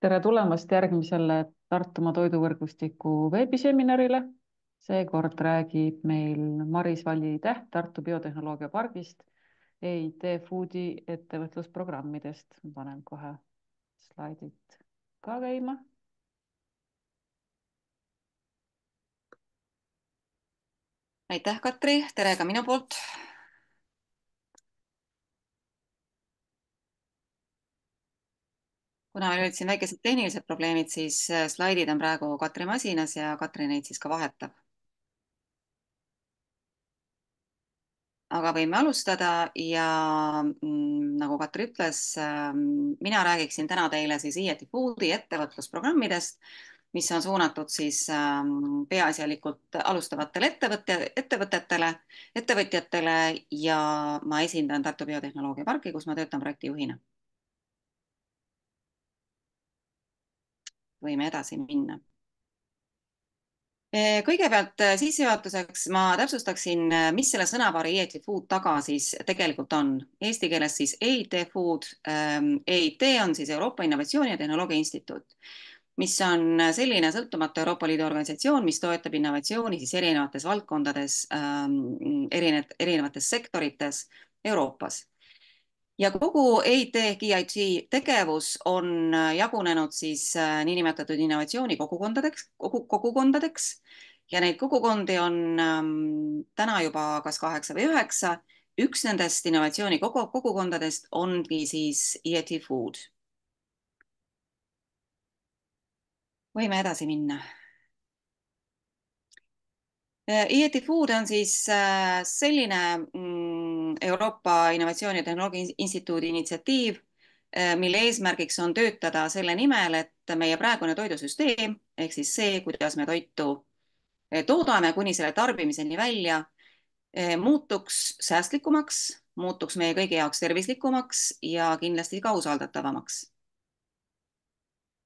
Tere tulemast järgmisele Tartumaa toiduvõrgustiku veebiseminarile. Seekord räägib meil Maris Valli-Täht Tartu Biotehnoloogia Pargist EIT Foodi ettevõtlusprogrammidest. Ma panen kohe slaidid ka käima. Aitäh, Katri, tere ka minu poolt. Kuna meil olid siin väikesed tehnilised probleemid, siis slaidid on praegu Katri masinas ja Katri neid siis ka vahetab. Aga võime alustada ja nagu Katri ütles, mina räägiksin täna teile siis IET Foodi ettevõtlusprogrammidest, mis on suunatud siis peaasjalikult alustavatele ettevõtjatele ja ma esindan Tartu Biotehnoloogia Parki, kus ma töötan projektijuhina. Võime edasi minna. Kõigepealt sissejuhatuseks ma täpsustaksin, mis selle sõnapaari EIT Food taga siis tegelikult on. Eesti keeles siis EIT Food. EIT on siis Euroopa Innovatsiooni ja Tehnoloogia Instituut, mis on selline sõltumatu Euroopa Liidu organisatsioon, mis toetab innovatsiooni siis erinevates valdkondades, erinevates sektorites Euroopas. Ja kogu EIT ehk EIT tegevus on jagunenud siis niinimetatud innovatsiooni kogukondadeks ja neid kogukondi on täna juba kas 8 või 9. Üks nendest innovatsiooni kogukondadest ongi siis EIT Food. Võime edasi minna. EIT Food on siis selline Euroopa Innovatsiooni ja Tehnoloogia Instituudi initsiatiiv, mille eesmärgiks on töötada selle nimel, et meie praegune toidusüsteem ehk siis see, kuidas me toitu toodame kuni selle tarbimiseni välja, muutuks säästlikumaks, muutuks meie kõigi jaoks tervislikumaks ja kindlasti ka usaldatavamaks.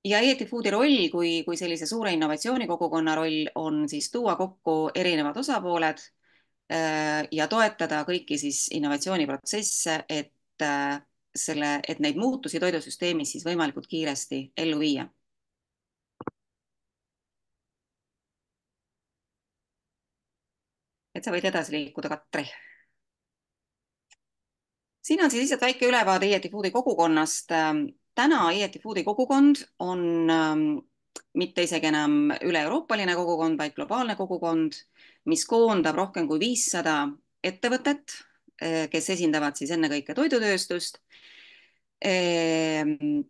Ja EIT Foodi roll kui sellise suure innovatsioonikogukonna roll on siis tuua kokku erinevad osapooled ja toetada kõiki siis innovatsiooniprotsesse, et neid muutusi toidusüsteemis siis võimalikult kiiresti ellu viia. Et sa võid edasi liikuda, Katri. Siin on siis lihtsalt väike ülevaade EIT Foodi kogukonnast. Täna EIT Foodi kogukond on mitte isegi enam üle-euroopaline kogukond, vaid globaalne kogukond, mis koondab rohkem kui 500 ettevõtet, kes esindavad siis ennekõike toidutööstust,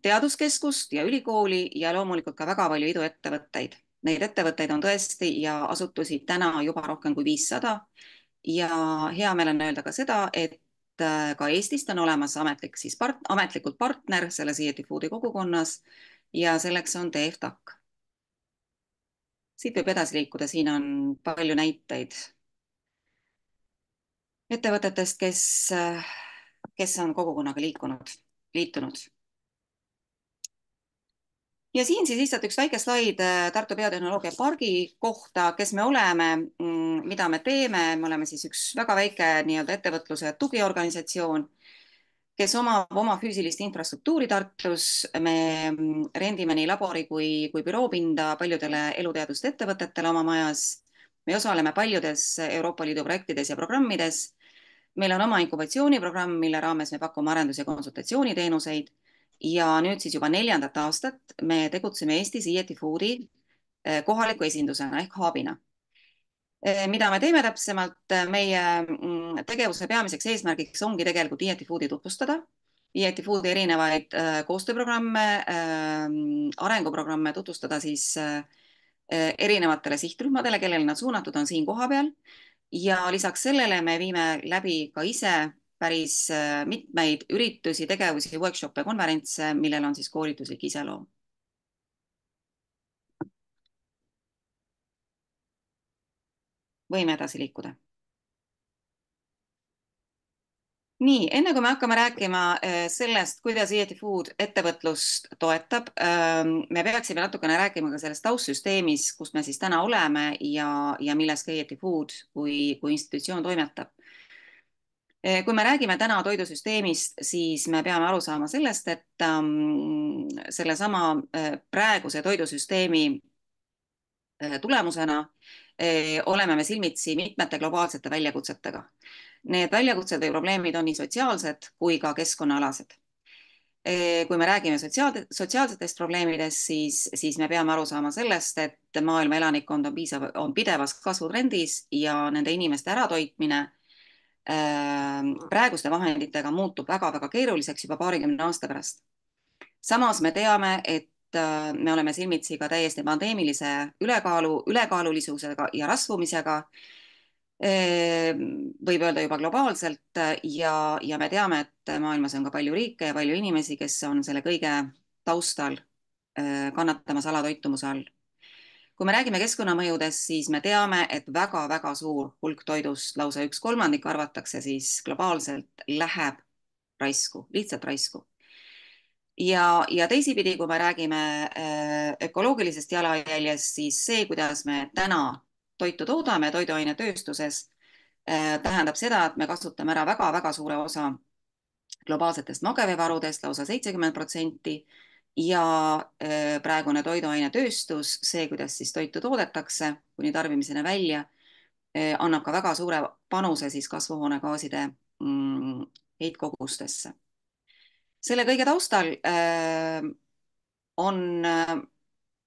teaduskeskust ja ülikooli ja loomulikult ka väga palju iduettevõtteid. Neid ettevõtteid on tõesti ja asutusi täna juba rohkem kui 500 ja hea meel on öelda ka seda, et ka Eestist on olemas ametlikult partner selles EIT Foodi kogukonnas ja selleks on TFTAC. Siit võib edasi liikuda, siin on palju näiteid ettevõtetest, kes on kogukonnaga liitunud. Ja siin siis lihtsalt üks väike slaid Tartu Biotehnoloogia Pargi kohta, kes me oleme, mida me teeme. Me oleme siis üks väga väike ettevõtluse tugiorganisatsioon, kes omab oma füüsilist infrastruktuuri Tartus. Me rendime nii labori kui büroopinda paljudele eluteaduste ettevõtetele oma majas. Me osaleme paljudes Euroopa Liidu projektides ja programmides. Meil on oma inkubatsiooniprogramm, mille raames me pakume arendus- ja konsultatsiooniteenuseid. Ja nüüd siis juba 4. aastat me tegutseme Eestis EIT Foodi kohaliku esindusena ehk hubina. Mida me teeme täpsemalt? Meie tegevuse peamiseks eesmärgiks ongi tegelikult EIT Foodi tutvustada, EIT Foodi erinevaid koostööprogramme, arenguprogramme tutvustada siis erinevatele sihtrühmadele, kellele nad suunatud on siin kohapeal. Ja lisaks sellele me viime läbi ka ise päris mitmeid üritusi, tegevusi, workshop'e, konverentse, millel on siis koolituslik iseloom. Võime edasi liikuda. Nii, enne kui me hakkame rääkima sellest, kuidas EIT Food ettevõtlust toetab, me peaksime natukene rääkima ka sellest taustsüsteemis, kus me siis täna oleme ja milles ka EIT Food kui institutsioon toimetab. Kui me räägime täna toidusüsteemist, siis me peame aru saama sellest, et sellesama praeguse toidusüsteemi tulemusena oleme me silmitsi mitmete globaalsete väljakutsetega. Need väljakutsed või probleemid on nii sotsiaalsed kui ka keskkonnaalased. Kui me räägime sotsiaalsetest probleemidest, siis me peame aru saama sellest, et maailma elanikkond on pidevas kasvutrendis ja nende inimeste äratoitmine praeguste vahenditega muutub väga-väga keeruliseks juba paarikümne aasta pärast. Samas me teame, et me oleme silmitsi ka täiesti pandeemilise ülekaalulisusega ja rasvumisega, võib öelda juba globaalselt ja me teame, et maailmas on ka palju riike ja palju inimesi, kes on selle kõige taustal kannatamas alatoitumuse all. Kui me räägime keskkonnamõjudest, siis me teame, et väga-väga suur hulk toidust, lausa 1/3 arvatakse siis globaalselt, läheb raisku, lihtsalt raisku. Ja teisipidi, kui me räägime ökoloogilisest jalajäljest, siis see, kuidas me täna toitu toodame toiduainetööstuses, tähendab seda, et me kasutame ära väga-väga suure osa globaalsetest mageveevarudest, lausa 70%, ja praegune toiduainetööstus, see, kuidas siis toitu toodetakse kuni tarbimiseni välja, annab ka väga suure panuse siis kasvuhoonegaaside heitkogustesse. Selle kõige taustal on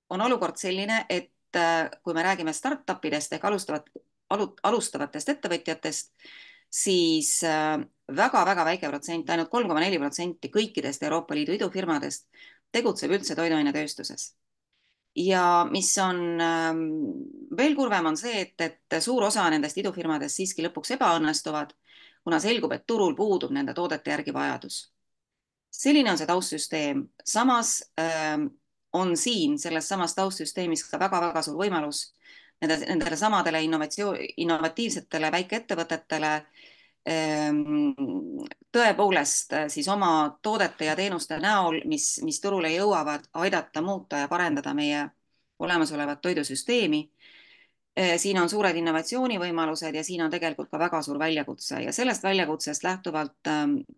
olukord selline, et kui me räägime startupidest ehk alustavatest ettevõtjatest, siis väga-väga väike protsent, ainult 3,4% kõikidest Euroopa Liidu idufirmadest tegutseb üldse toiduainetööstuses. Ja mis on veel kurvem, on see, et suur osa nendest idufirmadest siiski lõpuks ebaõnnestuvad, kuna selgub, et turul puudub nende toodete järgi vajadus. Selline on see taustsüsteem. Samas on siin selles samas taustsüsteemis ka väga-väga suur võimalus nendele samadele innovatiivsetele väikeettevõtetele tõepoolest siis oma toodete ja teenuste näol, mis turule jõuavad, aidata muuta ja parendada meie olemasolevat toidusüsteemi. Siin on suured innovatsioonivõimalused ja siin on tegelikult ka väga suur väljakutse ja sellest väljakutsest lähtuvalt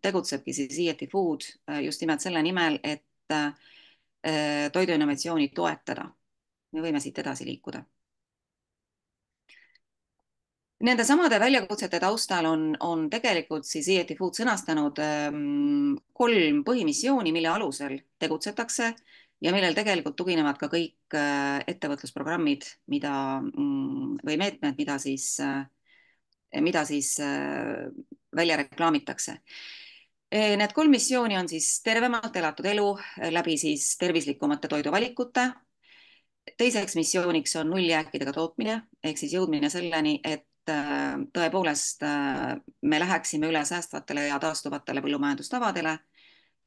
tegutsebki siis EAT Food just nimelt selle nimel, et toiduinnovatsiooni toetada. Me võime siit edasi liikuda. Nende samade väljakutsete taustal on tegelikult siis EAT Food sõnastanud 3 põhimissiooni, mille alusel tegutsetakse ja millel tegelikult tuginevad ka kõik ettevõtlusprogrammid, või meetmed, mida siis välja reklaamitakse. Need 3 missiooni on siis tervemalt elatud elu läbi siis tervislikumate toiduvalikute. Teiseks missiooniks on nulljääkidega tootmine ehk siis jõudmine selleni, et tõepoolest me läheksime üle säästvatele ja taastuvatele põllumajandustavadele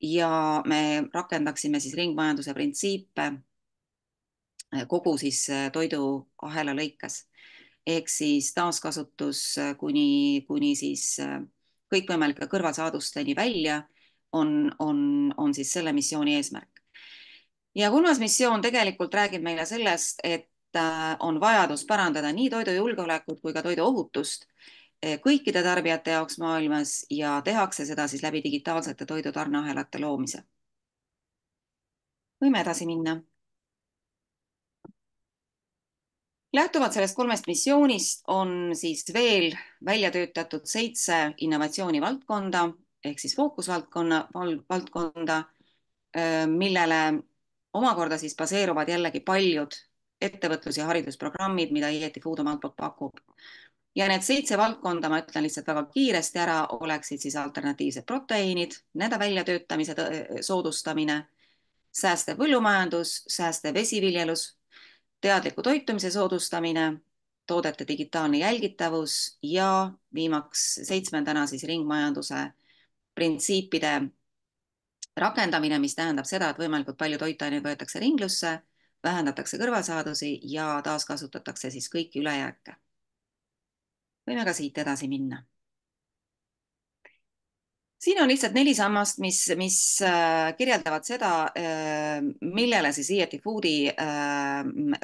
ja me rakendaksime siis ringmajanduse printsiipe kogu siis toiduahela lõikes. Ehk siis taaskasutus kuni siis kõikvõimalike kõrvalsaadusteni välja on siis selle missiooni eesmärk. Ja 3. missioon tegelikult räägib meile sellest, et on vajadus parandada nii toidujulgeolekut kui ka toiduohutust kõikide tarbijate jaoks maailmas ja tehakse seda siis läbi digitaalsete toidutarneahelate loomise. Võime edasi minna. Lähtuvalt sellest 3 missioonist on siis veel välja töötatud 7 innovatsioonivaldkonda ehk siis fookusvaldkonda, millele omakorda siis baseeruvad jällegi paljud ettevõtlus- ja haridusprogrammid, mida EAT Food omalt poolt pakub. Ja need 7 valdkonda, ma ütlen lihtsalt väga kiiresti ära, oleksid siis alternatiivsed proteiinid, nende väljatöötamise soodustamine, säästev põllumajandus, säästev vesiviljelus, teadliku toitumise soodustamine, toodete digitaalne jälgitavus ja viimaks 7. siis ringmajanduse printsiipide rakendamine, mis tähendab seda, et võimalikult palju toitaineid võetakse ringlusse, vähendatakse kõrvalsaadusi ja taaskasutatakse siis kõiki ülejääke. Võime ka siit edasi minna. siin on lihtsalt 4 sammast, mis kirjeldavad seda, millele siis IETI Foodi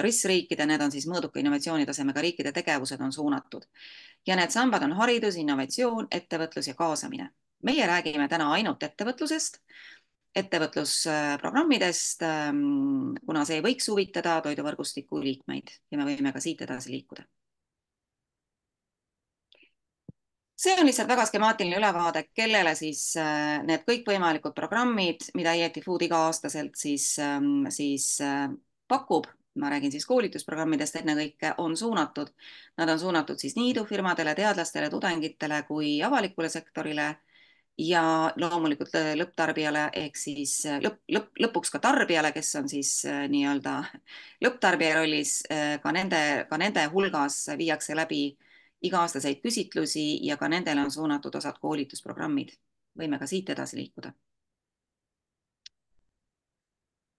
RIS-riikide, need on siis mõõduka innovatsioonitasemega riikide tegevused on suunatud. Ja need sambad on haridus, innovatsioon, ettevõtlus ja kaasamine. Meie räägime täna ainult ettevõtlusest, ettevõtlusprogrammidest, kuna see võiks huvitada toiduvõrgustiku liikmeid ja me võime ka siit edasi liikuda. See on lihtsalt väga skemaatiline ülevaade, kellele siis need kõikvõimalikud programmid, mida IETI Food iga-aastaselt siis pakub, ma räägin siis koolitusprogrammidest ennekõike, on suunatud. Nad on suunatud siis nii idufirmadele, teadlastele, tudengitele kui avalikule sektorile ja loomulikult lõpptarbijale ehk siis lõpuks ka tarbijale, kes on siis nii-öelda lõpptarbija rollis, ka nende hulgas viiakse läbi iga-aastaseid küsitlusi ja ka nendele on suunatud osad koolitusprogrammid. Võime ka siit edasi liikuda.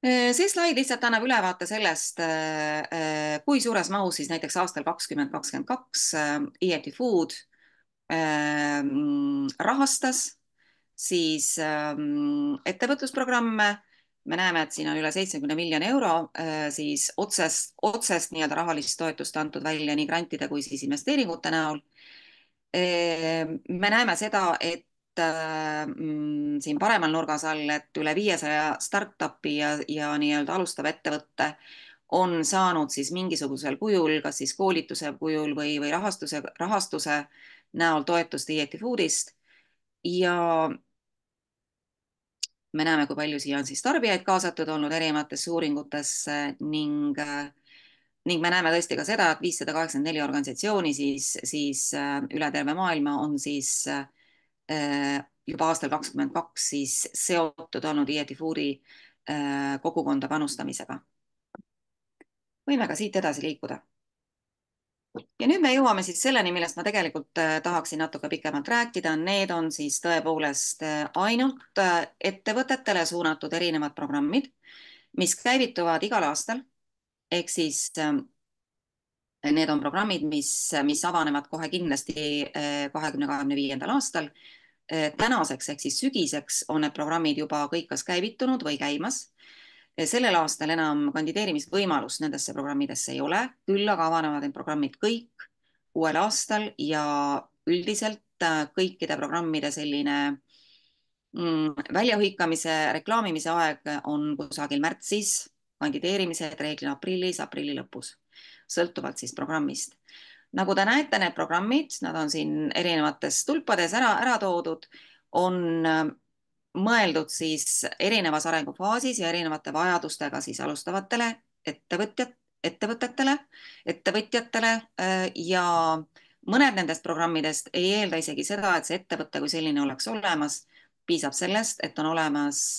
See slaid lihtsalt annab ülevaate sellest, kui suures mahus siis näiteks aastal 2022 IETI Food rahastas siis ettevõtlusprogramme. Me näeme, et siin on üle 70 miljoni euro siis otsest nii-öelda rahalist toetust antud välja nii grantide kui siis investeeringute näol. Me näeme seda, et siin paremal nurgas all, et üle 500 startupi ja nii-öelda alustava ettevõtte on saanud siis mingisugusel kujul, kas siis koolituse kujul või rahastuse näol toetust IETI Foodist ja me näeme, kui palju siia on siis tarbijaid kaasatud olnud erinevatesse uuringutesse ning me näeme tõesti ka seda, et 584 organisatsiooni siis üle terve maailma on siis juba aastal 2022 siis seotud olnud IETI Foodi kogukonda panustamisega. Võime ka siit edasi liikuda. Ja nüüd me jõuame siis selleni, millest ma tegelikult tahaksin natuke pikemalt rääkida. Need on siis tõepoolest ainult ettevõtetele suunatud erinevad programmid, mis käivituvad igal aastal. Ehk siis need on programmid, mis avanevad kohe kindlasti 2025. aastal. Tänaseks ehk siis sügiseks on need programmid juba kõik kas käivitunud või käimas. Sellel aastal enam kandideerimisvõimalust nendesse programmidesse ei ole, küll aga avanevad need programmid kõik uuel aastal ja üldiselt kõikide programmide selline väljahõikamise, reklaamimise aeg on kusagil märtsis, kandideerimised reeglina aprillis, aprilli lõpus, sõltuvalt siis programmist. Nagu te näete, need programmid, nad on siin erinevates tulpades ära toodud, on mõeldud siis erinevas arengufaasis ja erinevate vajadustega siis alustavatele ettevõtjatele ja mõned nendest programmidest ei eelda isegi seda, et see ettevõte kui selline oleks olemas. Piisab sellest, et on olemas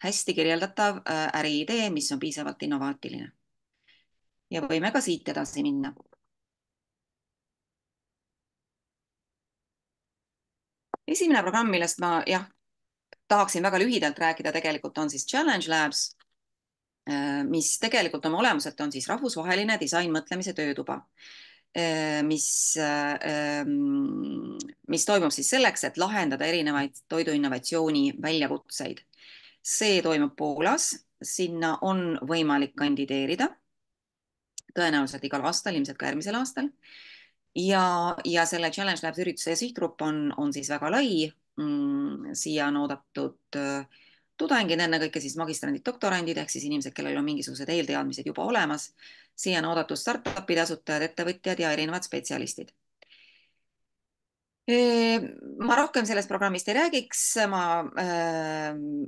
hästi kirjeldatav äriidee, mis on piisavalt innovaatiline. Ja võime ka siit edasi minna. Esimene programm, millest ma tahaksin väga lühidalt rääkida, tegelikult on siis Challenge Labs, mis tegelikult oma olemuselt on siis rahvusvaheline disainmõtlemise töötuba, mis toimub siis selleks, et lahendada erinevaid toiduinnovatsiooni väljakutseid. See toimub Poolas, sinna on võimalik kandideerida, tõenäoliselt igal aastal, ilmselt ka järgmisel aastal. Ja selle Challenge Labs ürituse sihtgrupp on siis väga lai. Siia on oodatud tudengid, ennekõike siis magistrandid, doktorandid, ehk siis inimesed, kellel on mingisugused eelteadmised juba olemas. Siia on oodatud startupide asutajad, ettevõtjad ja erinevad spetsialistid. Ma rohkem sellest programmist ei räägiks, ma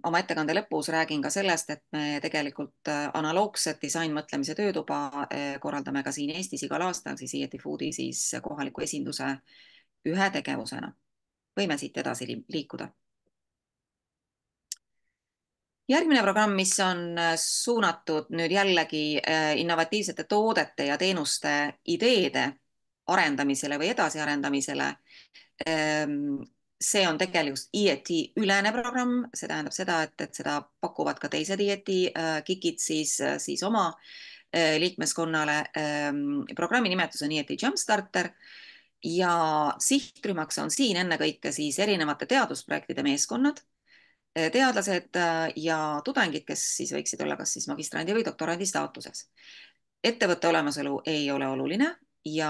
oma ettekande lõpus räägin ka sellest, et me tegelikult analoogset disainmõtlemise töötuba korraldame ka siin Eestis igal aastal siis IETI Foodi siis kohaliku esinduse ühe tegevusena. Võime siit edasi liikuda. Järgmine programm, mis on suunatud nüüd jällegi innovatiivsete toodete ja teenuste ideede arendamisele või edasiarendamisele. See on tegelikult IETI ülene programm, see tähendab seda, et seda pakuvad ka teised IETI KIK-id siis oma liikmeskonnale. Programmi nimetus on IETI Jumpstarter ja sihtrühmaks on siin ennekõike siis erinevate teadusprojektide meeskonnad, teadlased ja tudengid, kes siis võiksid olla kas siis magistrandi või doktorandi staatuses. Ettevõtte olemasolu ei ole oluline ja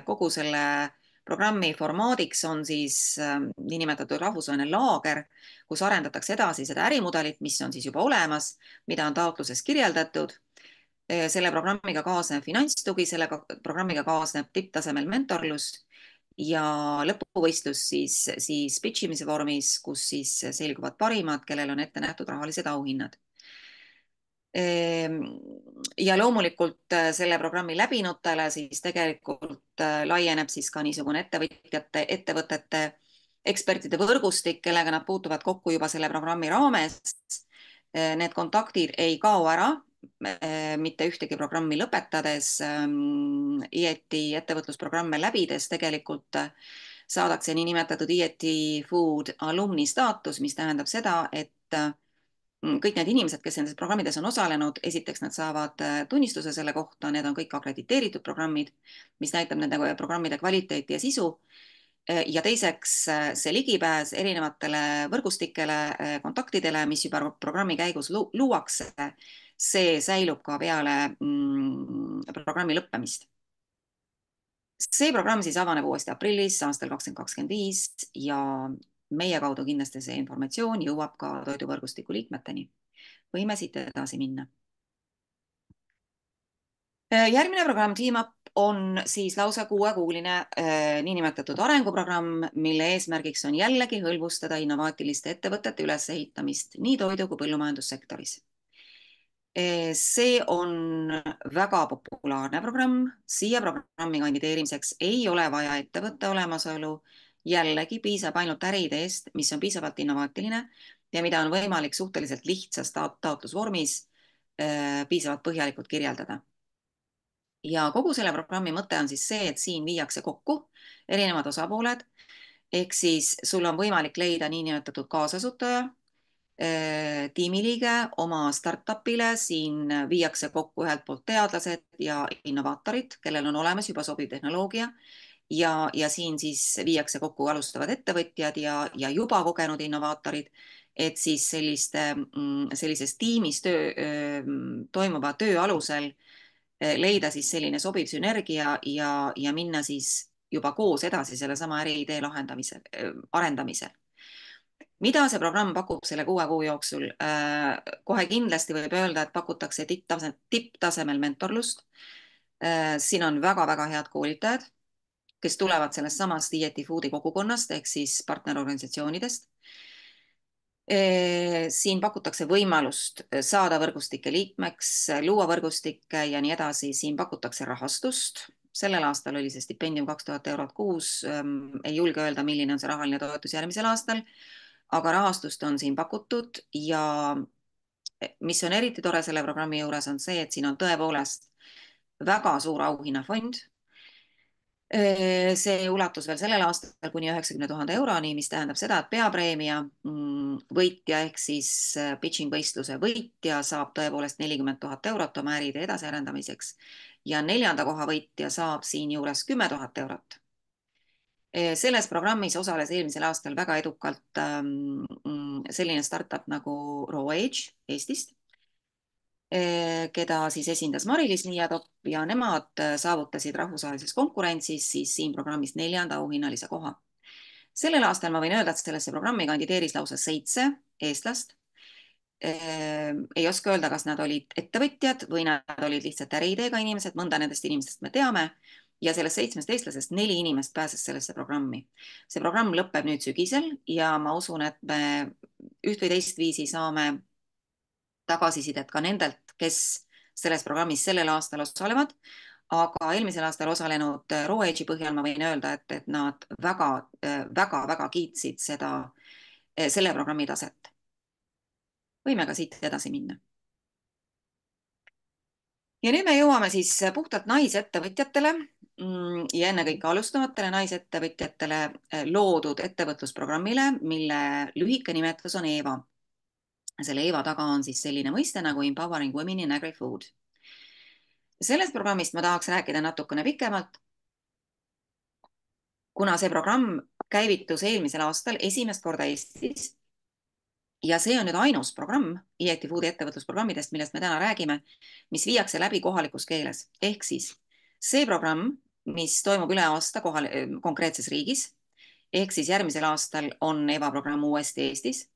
kogu selle programmi formaadiks on siis niinimetatud rahvusvaheline laager, kus arendatakse edasi seda ärimudelit, mis on siis juba olemas, mida on taotluses kirjeldatud. Selle programmiga kaasneb finantstugi, selle programmiga kaasneb tipptasemel mentorlus ja lõpuvõistlus siis pitch imise vormis, kus siis selguvad parimad, kellel on ette nähtud rahalised auhinnad. Ja loomulikult selle programmi läbinutele siis tegelikult laieneb siis ka niisugune ettevõtete ekspertide võrgustik, kellega nad puutuvad kokku juba selle programmi raames. Need kontaktid ei kao ära mitte ühtegi programmi lõpetades. IET ettevõtlusprogramme läbides tegelikult saadakse niinimetatud IET Food alumni staatus, mis tähendab seda, et kõik need inimesed, kes nendes programmides on osalenud, esiteks nad saavad tunnistuse selle kohta, need on kõik akrediteeritud programmid, mis näitab nende programmide kvaliteeti ja sisu. Ja teiseks see ligipääs erinevatele võrgustikele, kontaktidele, mis juba programmi käigus luuakse, see säilub ka peale programmi lõppemist. See programm siis avaneb uuesti aprillis aastal 2025 ja meie kaudu kindlasti see informatsioon jõuab ka toiduvõrgustiku liikmeteni. Võime siit edasi minna. Järgmine programm TeamUp on siis lausa 6-kuuline niinimetatud arenguprogramm, mille eesmärgiks on jällegi hõlbustada innovaatiliste ettevõtete ülesehitamist nii toidu kui põllumajandussektoris. See on väga populaarne programm. Siia programmi kandideerimiseks ei ole vaja ettevõtte olemasolu. Jällegi piisab ainult äriideest, mis on piisavalt innovaatiline ja mida on võimalik suhteliselt lihtsas taotlusvormis piisavalt põhjalikult kirjeldada. Ja kogu selle programmi mõte on siis see, et siin viiakse kokku erinevad osapooled. Ehk siis sul on võimalik leida niinimetatud kaasasutaja, tiimiliige oma startupile, siin viiakse kokku ühelt poolt teadlased ja innovaatorid, kellel on olemas juba sobiv tehnoloogia ja siin siis viiakse kokku alustavad ettevõtjad ja juba kogenud innovaatorid, et siis sellises tiimis toimuva töö alusel leida siis selline sobiv sünergia ja minna siis juba koos edasi sellesama äriidee arendamisel. Mida see programm pakub selle 6 kuu jooksul? Kohe kindlasti võib öelda, et pakutakse tipptasemel mentorlust. Siin on väga-väga head koolitajad, kes tulevad sellest samast IET Foodi kogukonnast ehk siis partnerorganisatsioonidest. Siin pakutakse võimalust saada võrgustike liikmeks, luua võrgustikke ja nii edasi. Siin pakutakse rahastust. Sellel aastal oli see stipendium 2000 eurot kuus. Ei julge öelda, milline on see rahaline toetus järgmisel aastal, aga rahastust on siin pakutud ja mis on eriti tore selle programmi juures on see, et siin on tõepoolest väga suur auhinnafond. See ulatus veel sellel aastal kuni 90 000 euroni, mis tähendab seda, et peapreemia võitja ehk siis pitching võistluse võitja saab tõepoolest 40 000 eurot oma äriidee edasiarendamiseks ja 4. koha võitja saab siin juures 10 000 eurot. Selles programmis osales eelmisel aastal väga edukalt selline startup nagu RawAge Eestist, keda siis esindas Mari-Liis Niiatop ja nemad saavutasid rahvusvahelises konkurentsis siis siin programmis 4. auhinnalise koha. Sellel aastal ma võin öelda, et sellesse programmi kandideeris lausa 7 eestlast. Ei oska öelda, kas nad olid ettevõtjad või nad olid lihtsalt äriideega inimesed, mõnda nendest inimestest me teame. Ja sellest 7 eestlasest 4 inimest pääses sellesse programmi. See programm lõpeb nüüd sügisel ja ma usun, et me üht või teist viisi saame tagasisidet ka nendelt, kes selles programmis sellel aastal osalevad, aga eelmisel aastal osalenud RawAge'i põhjal ma võin öelda, et nad väga kiitsid selle programmi taset. Võime ka siit edasi minna. Ja nüüd me jõuame siis puhtalt naisettevõtjatele ja ennekõike alustavatele naisettevõtjatele loodud ettevõtlusprogrammile, mille lühike nimetus on EVA. Selle EVA taga on siis selline mõiste nagu Empowering Women in Agri-Food. Sellest programmist ma tahaks rääkida natukene pikemalt. kuna see programm käivitus eelmisel aastal esimest korda Eestis ja see on nüüd ainus programm EIT Foodi ettevõtlusprogrammidest, millest me täna räägime, mis viiakse läbi kohalikus keeles. Ehk siis see programm, mis toimub üle aasta konkreetses riigis, ehk siis järgmisel aastal on EVA programm uuesti Eestis,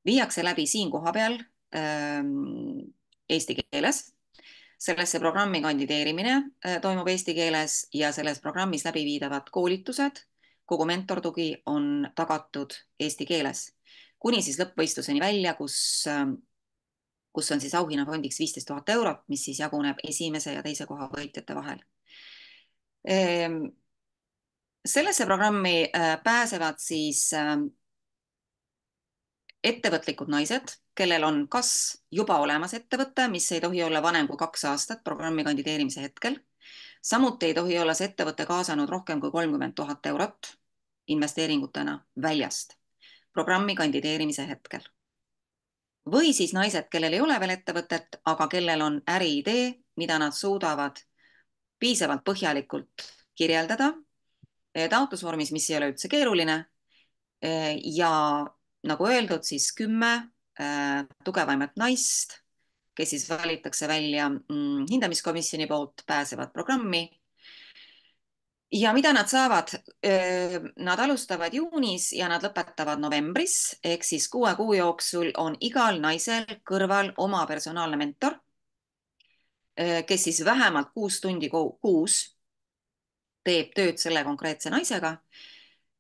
viiakse läbi siin kohapeal eesti keeles. Sellesse programmi kandideerimine toimub eesti keeles ja selles programmis läbiviidavad koolitused, kogu mentortugi on tagatud eesti keeles, kuni siis lõppvõistluseni välja, kus on siis auhinnafondiks 15 000 eurot, mis siis jaguneb esimese ja teise koha võitjate vahel. Sellesse programmi pääsevad siis ettevõtlikud naised, kellel on kas juba olemas ettevõte, mis ei tohi olla vanem kui 2 aastat programmi kandideerimise hetkel. Samuti ei tohi olla see ettevõte kaasanud rohkem kui 30 000 eurot investeeringutena väljast programmi kandideerimise hetkel. Või siis naised, kellel ei ole veel ettevõtet, aga kellel on äriidee, mida nad suudavad piisavalt põhjalikult kirjeldada taotlusvormis, mis ei ole üldse keeruline. Ja nagu öeldud, siis 10 tugevaimat naist, kes siis valitakse välja hindamiskomisjoni poolt, pääsevad programmi. Ja mida nad saavad? Nad alustavad juunis ja nad lõpetavad novembris, ehk siis 6 kuu jooksul on igal naisel kõrval oma personaalne mentor, kes siis vähemalt 6 tundi kuus teeb tööd selle konkreetse naisega,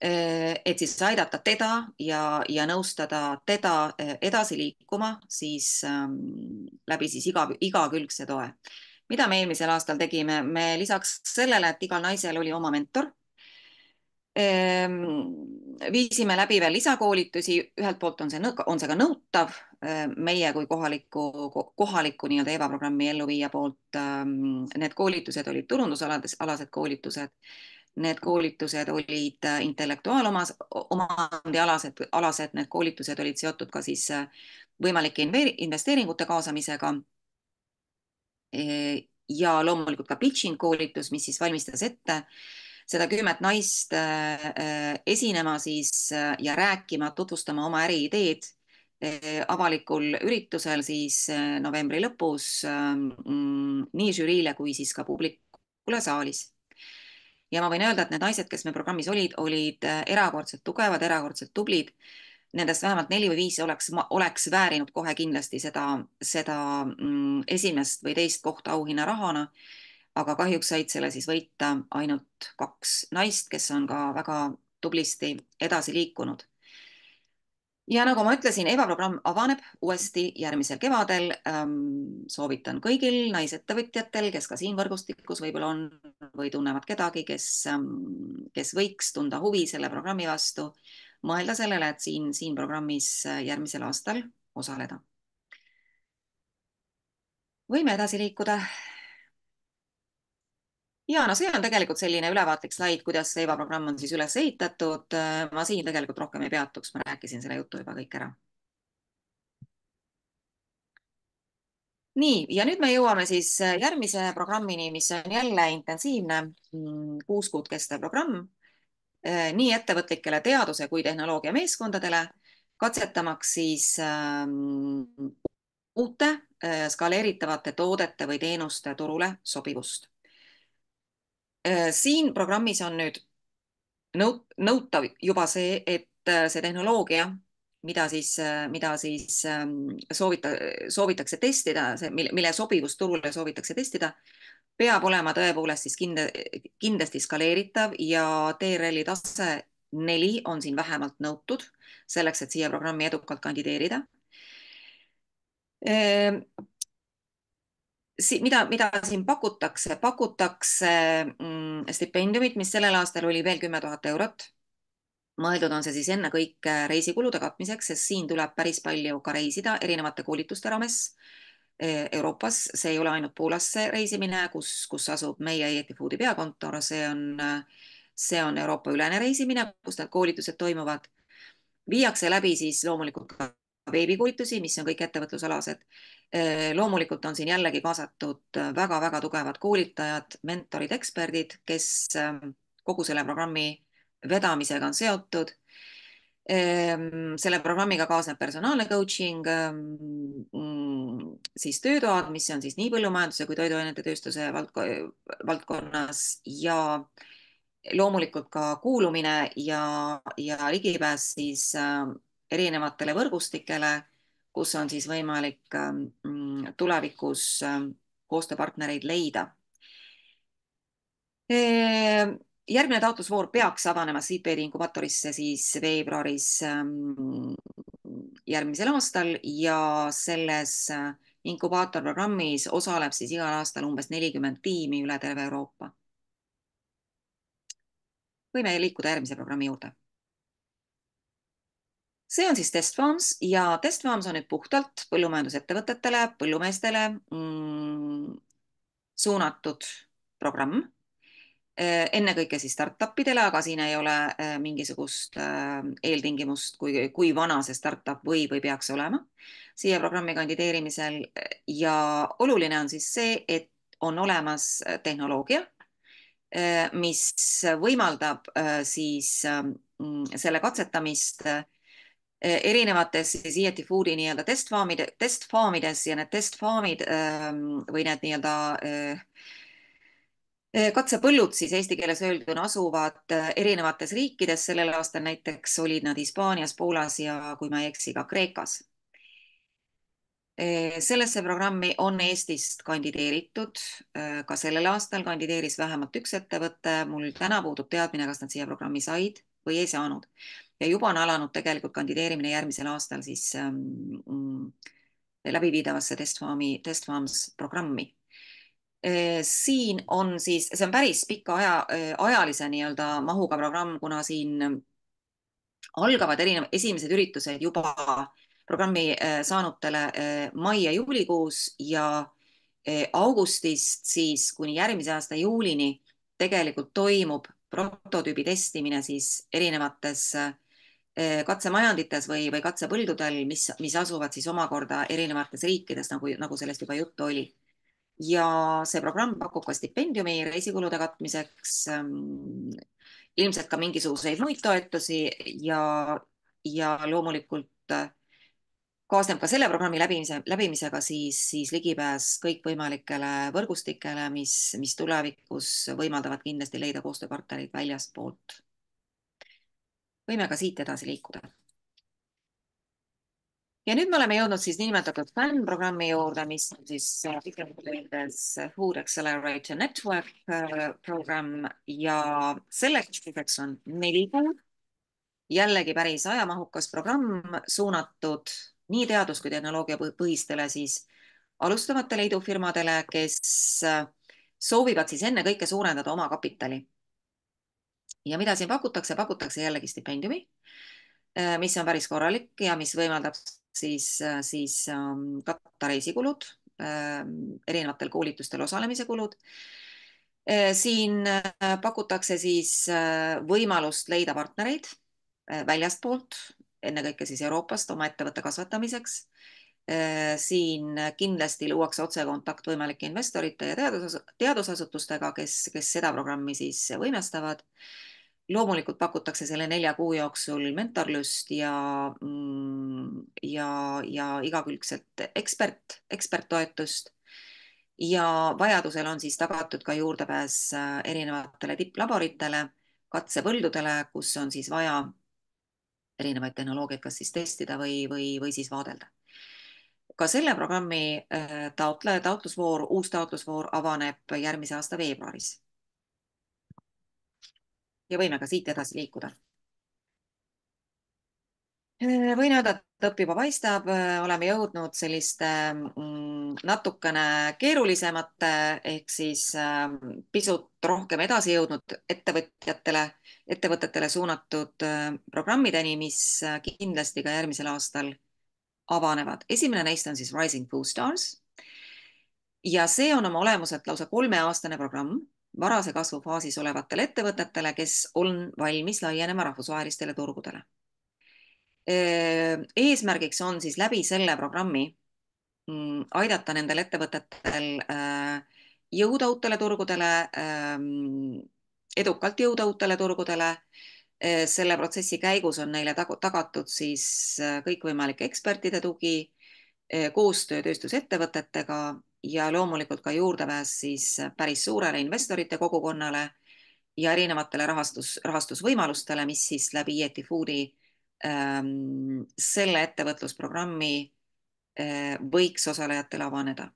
et siis aidata teda ja nõustada teda edasi liikuma siis läbi siis igakülgse toe. Mida me eelmisel aastal tegime? Me lisaks sellele, et igal naisel oli oma mentor, viisime läbi veel lisakoolitusi. Ühelt poolt on see ka nõutav meie kui kohaliku nii-öelda EVA programmi elluviija poolt. Need koolitused olid turundusalased koolitused. Need koolitused olid intellektuaalomandi alased, need koolitused olid seotud ka siis võimalike investeeringute kaasamisega ja loomulikult ka pitching koolitus, mis siis valmistas ette seda 10 naist esinema siis ja rääkima, tutvustama oma äriideed avalikul üritusel siis novembri lõpus nii žüriile kui siis ka publikule saalis. Ja ma võin öelda, et need naised, kes me programmis olid erakordselt tugevad, erakordselt tublid. Nendest vähemalt 4 või 5 oleks väärinud kohe kindlasti seda esimest või teist kohta auhinnarahana, aga kahjuks said selle siis võita ainult 2 naist, kes on ka väga tublisti edasi liikunud. Ja nagu ma ütlesin, EVA programm avaneb uuesti järgmisel kevadel. Soovitan kõigil naisettevõtjatel, kes ka siin võrgustikus võib-olla on või tunnevad kedagi, kes võiks tunda huvi selle programmi vastu, mõelda sellele, et siin programmis järgmisel aastal osaleda. Võime edasi liikuda. Ja no see on tegelikult selline ülevaatlik slaid, kuidas see EVA programm on siis üles ehitatud. Ma siin tegelikult rohkem ei peatuks, ma rääkisin selle jutu juba kõik ära. Nii, ja nüüd me jõuame siis järgmise programmini, mis on jälle intensiivne 6 kuud kestev programm nii ettevõtlikele teaduse kui tehnoloogia meeskondadele, katsetamaks siis uute skaleeritavate toodete või teenuste turule sobivust. Siin programmis on nüüd nõutav juba see, et see tehnoloogia, mida soovitakse testida, mille sobivust turule soovitakse testida, peab olema tõepoolest siis kindlasti skaleeritav ja TRL-i tase 4 on siin vähemalt nõutud selleks, et siia programmi edukalt kandideerida. Mida siin pakutakse stipendiumit, mis sellel aastal oli veel 10 000 eurot. Mõeldud on see siis enne kõik reisikulude katmiseks, sest siin tuleb päris palju ka reisida erinevate koolituste raames Euroopas. See ei ole ainult Poolasse reisimine, kus asub meie EIT Foodi peakontor. See on Euroopa ülene reisimine, kus need koolitused toimuvad. Viiakse läbi siis loomulikult ka veebikoolitusi, mis on kõik ettevõtlusalased. Loomulikult on siin jällegi kaasatud väga-väga tugevad koolitajad, mentorid, eksperdid, kes kogu selle programmi vedamisega on seotud. Selle programmiga kaasneb personaalne coaching, siis töötoad, mis on siis nii põllumajanduse kui toiduainete tööstuse valdkonnas ja loomulikult ka kuulumine ja ligipääs siis erinevatele võrgustikele, kus on siis võimalik tulevikus koostööpartnereid leida. Järgmine taotlusvoor peaks avanema Seedbedi inkubaatorisse siis veebruaris järgmisel aastal ja selles inkubaatorprogrammis osaleb siis igal aastal umbes 40 tiimi üle terve Euroopa. Võime liikuda järgmise programmi juurde. See on siis Test Farms ja Test Farms on nüüd puhtalt põllumajandusettevõtetele, põllumeestele suunatud programm. Ennekõike siis startupidele, aga siin ei ole mingisugust eeltingimust, kui vana see startup või peaks olema siia programmi kandideerimisel. Ja oluline on siis see, et on olemas tehnoloogia, mis võimaldab siis selle katsetamist erinevates siis Yeti Foodi nii-öelda testfaamides ja need testfaamid või need nii-öelda katsepõllud siis eesti keeles öelduna asuvad erinevates riikides. Sellel aastal näiteks olid nad Hispaanias, Poolas ja kui ma ei eksi, ka Kreekas. Sellesse programmi on Eestist kandideeritud, ka sellel aastal kandideeris vähemalt üks ettevõte. Mul täna puudub teadmine, kas nad siia programmi said või ei saanud. Ja juba on alanud tegelikult kandideerimine järgmisel aastal siis läbiviidavasse Test Farms programmi. Siin on siis, see on päris pika ajalise nii-öelda mahuga programm, kuna siin algavad esimesed üritused juba programmi saanutele mai ja juulikuus ja augustist siis kuni järgmise aasta juulini tegelikult toimub prototüübi testimine siis erinevates katsemajandites või katsepõldudel, mis asuvad siis omakorda erinevates riikides, nagu sellest juba juttu oli. Ja see programm pakub ka stipendiumi reisikulude katmiseks, ilmselt ka mingisuguseid muid toetusi ja loomulikult kaasneb ka selle programmi läbimisega siis ligipääs kõikvõimalikele võrgustikele, mis tulevikus võimaldavad kindlasti leida koostööpartnereid väljastpoolt. Võime ka siit edasi liikuda. Ja nüüd me oleme jõudnud siis niinimetatud FAN-programmi juurde, mis on siis Food Accelerator Network program ja selleks on 4 kuud. Jällegi päris ajamahukas programm suunatud nii teadus- kui tehnoloogia põhistele siis alustavatele idufirmadele, kes soovivad siis ennekõike suurendada oma kapitali. Ja mida siin pakutakse? Pakutakse jällegi stipendiumi, mis on päris korralik ja mis võimaldab siis katta reisikulud, erinevatel koolitustel osalemise kulud. Siin pakutakse siis võimalust leida partnereid väljastpoolt, ennekõike siis Euroopast oma ettevõtte kasvatamiseks. Siin kindlasti luuakse otsekontakt võimalike investorite ja teadusasutustega, kes seda programmi siis võimestavad. Loomulikult pakutakse selle 4 kuu jooksul mentorlust ja igakülgset eksperttoetust. Ja vajadusel on siis tagatud ka juurdepääs erinevatele tipplaboritele, katsepõldudele, kus on siis vaja erinevaid tehnoloogiaid kas siis testida või siis vaadelda. Ka selle programmi uus taotlusvoor avaneb järgmise aasta veebruaris. Ja võime ka siit edasi liikuda. Võin öelda, et õpp juba paistab, oleme jõudnud selliste natukene keerulisemate ehk siis pisut rohkem edasi jõudnud ettevõtetele suunatud programmideni, mis kindlasti ka järgmisel aastal avanevad. Esimene neist on siis Rising Food Stars ja see on oma olemuselt lausa 3-aastane programm varase kasvu faasis olevatele ettevõtetele, kes on valmis laienema rahvusvahelistele turgudele. Eesmärgiks on siis läbi selle programmi aidata nendel ettevõtetel jõuda uutele turgudele, edukalt jõuda uutele turgudele, Selle protsessi käigus on neile tagatud siis kõikvõimalike ekspertide tugi, koostöö tööstusettevõtetega ja loomulikult ka juurdepääs siis päris suurele investorite kogukonnale ja erinevatele rahastusvõimalustele, mis siis läbi Yeti Foodi selle ettevõtlusprogrammi võiks osalejatele avaneda.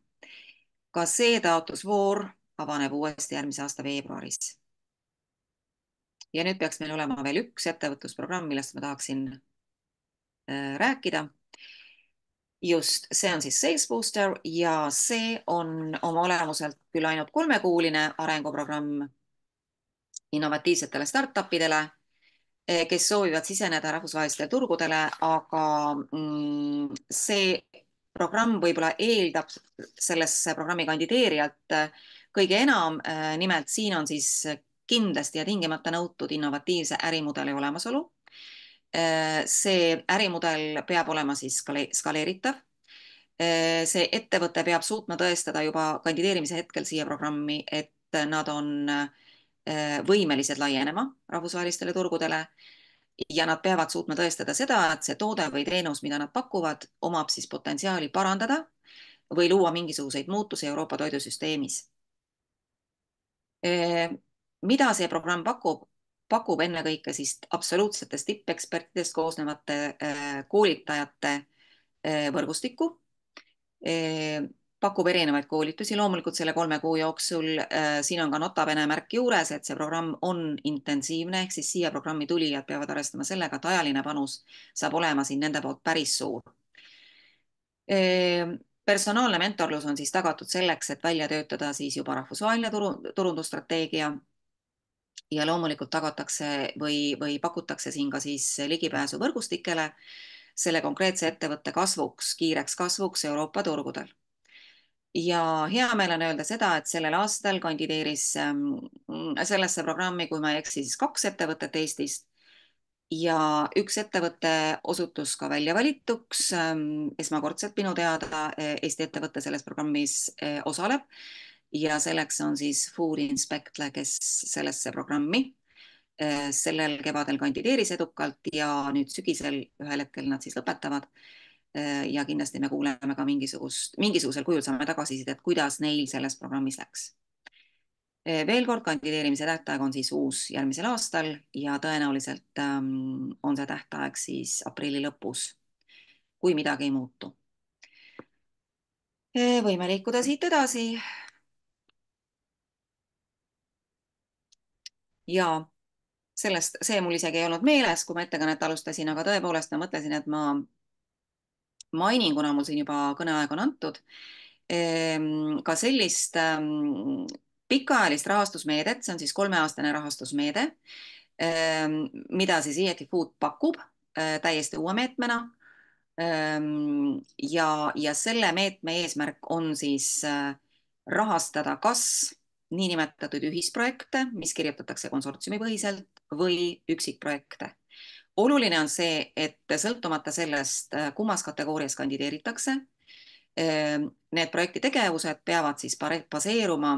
Ka see taotlusvoor avaneb uuesti järgmise aasta veebruaris. Ja nüüd peaks meil olema veel üks ettevõtlusprogramm, millest ma tahaksin rääkida. Just, see on siis Sales Booster ja see on oma olemuselt küll ainult 3-kuuline arenguprogramm innovatiivsetele startupidele, kes soovivad siseneda rahvusvahelistele turgudele, aga see programm võib-olla eeldab sellesse programmi kandideerijalt kõige enam. Nimelt siin on siis kindlasti ja tingimata nõutud innovatiivse ärimudeli olemasolu. See ärimudel peab olema siis skaleeritav. See ettevõte peab suutma tõestada juba kandideerimise hetkel siia programmi, et nad on võimelised laienema rahvusvahelistele turgudele ja nad peavad suutma tõestada seda, et see toode või teenus, mida nad pakuvad, omab siis potentsiaali parandada või luua mingisuguseid muutusi Euroopa toidusüsteemis. Mida see programm pakub? Pakub ennekõike siis absoluutsetest tippekspertidest koosnevate koolitajate võrgustikku. Pakub erinevaid koolitusi, loomulikult selle 3 kuu jooksul. Siin on ka notabene märk juures, et see programm on intensiivne, ehk siis siia programmi tulijad peavad arvestama sellega, et ajaline panus saab olema siin nende poolt päris suur. Personaalne mentorlus on siis tagatud selleks, et välja töötada siis juba rahvusvaheline turundusstrateegia ja loomulikult tagatakse või pakutakse siin ka siis ligipääsu võrgustikele selle konkreetse ettevõtte kasvuks, kiireks kasvuks Euroopa turgudel. Ja hea meel on öelda seda, et sellel aastal kandideeris sellesse programmi, kui ma ei eksi, siis 2 ettevõtet Eestist ja üks ettevõte osutus ka välja valituks. Esmakordselt minu teada Eesti ettevõte selles programmis osaleb ja selleks on siis Food Inspectle, kes sellesse programmi sellel kevadel kandideeris edukalt ja nüüd sügisel ühel hetkel nad siis lõpetavad. Ja kindlasti me kuuleme ka mingisugusel kujul saame tagasisidet, kuidas neil selles programmis läks. Veel kord, kandideerimise tähtaeg on siis uus järgmisel aastal ja tõenäoliselt on see tähtaeg siis aprilli lõpus, kui midagi ei muutu. Võime liikuda siit edasi. Ja see mul isegi ei olnud meeles, kui ma ettekannet alustasin, aga tõepoolest ma mõtlesin, et ma mainin, kuna mul siin juba kõneaeg on antud, ka sellist pikaajalist rahastusmeedet, see on siis 3-aastane rahastusmeede, mida siis Yeti Food pakub täiesti uue meetmena. Ja selle meetme eesmärk on siis rahastada kas niinimetatud ühisprojekte, mis kirjutatakse konsortsiumipõhiselt või üksikprojekte. Oluline on see, et sõltumata sellest, kummas kategoorias kandideeritakse, need projekti tegevused peavad siis baseeruma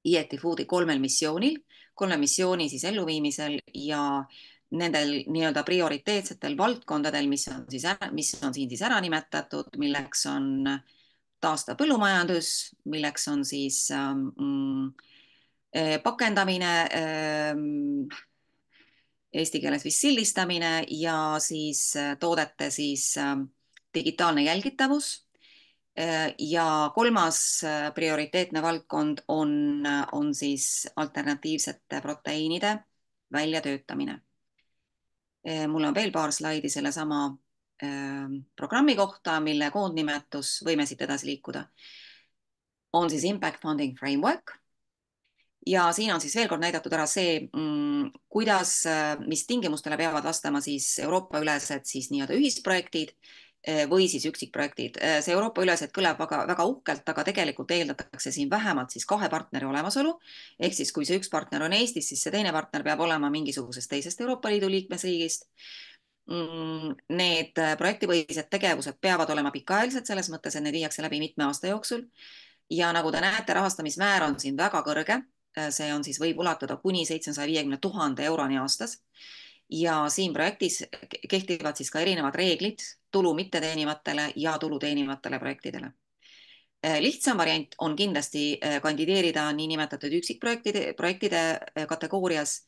Yeti Foodi 3 missioonil, 3 missiooni siis elluviimisel ja nendel nii-öelda prioriteetsetel valdkondadel, mis on siin siis ära nimetatud, milleks on taastav põllumajandus, milleks on siis pakendamine, eesti keeles vist sildistamine ja siis toodete siis digitaalne jälgitavus. Ja 3. prioriteetne valdkond on siis alternatiivsete proteiinide väljatöötamine. Mul on veel paar slaidi sellesama programmi kohta, mille koondnimetus, võime siit edasi liikuda, on siis Impact Funding Framework. Ja siin on siis veel kord näidatud ära see, mis tingimustele peavad vastama siis Euroopa ülesed siis nii-öelda ühisprojektid või siis üksikprojektid. See Euroopa ülesed kõlab väga uhkelt, aga tegelikult eeldatakse siin vähemalt siis 2 partneri olemasolu. Ehk siis kui see üks partner on Eestis, siis see teine partner peab olema mingisugusest teisest Euroopa Liidu liikmesriigist. Need projektipõhised tegevused peavad olema pikaajalised selles mõttes, et need viiakse läbi mitme aasta jooksul. Ja nagu te näete, rahastamismäär on siin väga kõrge. See on siis võib ulatuda kuni 750 000 euroni aastas. ja siin projektis kehtivad siis ka erinevad reeglid tulu mitteteenivatele ja tulu teenivatele projektidele. Lihtsam variant on kindlasti kandideerida niinimetatud üksikprojektide kategoorias,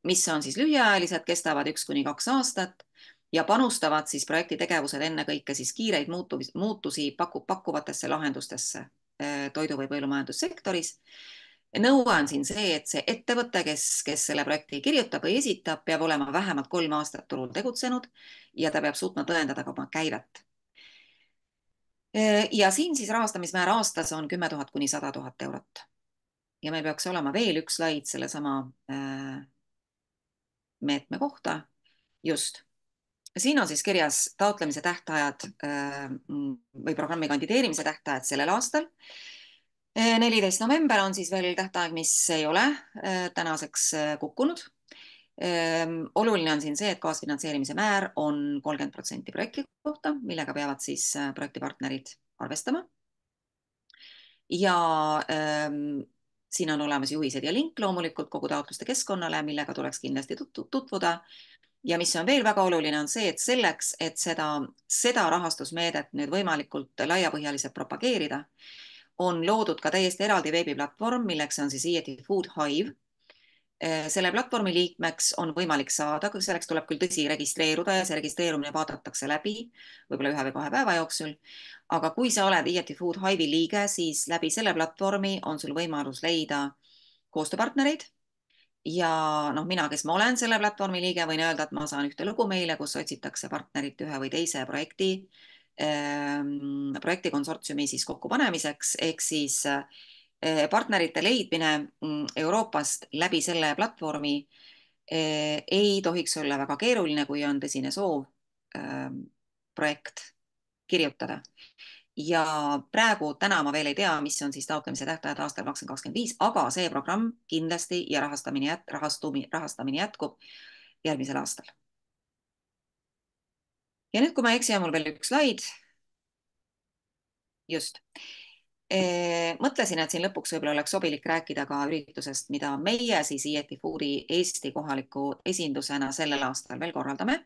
mis on siis lühiajalised, kestavad 1–2 aastat ja panustavad siis projekti tegevused ennekõike siis kiireid muutusi pakkuvatesse lahendustesse toidu- või põllumajandussektoris. Nõue on siin see, et see ettevõte, kes selle projekti kirjutab või esitab, peab olema vähemalt 3 aastat turul tegutsenud ja ta peab suutma tõendada ka oma käivet. Ja siin siis rahastamismäär aastas on 10 000 kuni 100 000 eurot. Ja meil peaks olema veel üks slaid sellesama meetme kohta. Just. Siin on siis kirjas taotlemise tähtajad või programmi kandideerimise tähtajad sellel aastal. 14. november on siis veel tähtaeg, mis ei ole tänaseks kukkunud. Oluline on siin see, et kaasfinantseerimise määr on 30% projekti kohta, millega peavad siis projektipartnerid arvestama. Ja siin on olemas juhised ja link loomulikult kogu taotluste keskkonnale, millega tuleks kindlasti tutvuda. Ja mis on veel väga oluline, on see, et selleks, et seda rahastusmeedet nüüd võimalikult laiapõhjaliselt propageerida, on loodud ka täiesti eraldi veebiplatvorm, milleks on siis IETI Food Hive. Selle platvormi liikmeks on võimalik saada, selleks tuleb küll tõsi registreeruda ja see registreerumine vaadatakse läbi võib-olla 1 või 2 päeva jooksul. Aga kui sa oled IETI Food Hive'i liige, siis läbi selle platvormi on sul võimalus leida koostööpartnereid. Ja mina, kes ma olen selle platvormi liige, võin öelda, et ma saan ühte lugu meile, kus otsitakse partnerit ühe või teise projekti konsortsiumi siis kokkupanemiseks, ehk siis partnerite leidmine Euroopast läbi selle platvormi ei tohiks olla väga keeruline, kui on tõsine soov projekt kirjutada. Ja täna ma veel ei tea, mis on siis taotlemise tähtajad aastal 2025, aga see programm kindlasti ja rahastamine jätkub järgmisel aastal. Ja nüüd, kui ma ei eksi, on mul veel üks slaid. Just. Mõtlesin, et siin lõpuks võib-olla oleks sobilik rääkida ka üritusest, mida meie siis IETI Foodi Eesti kohaliku esindusena sellel aastal veel korraldame.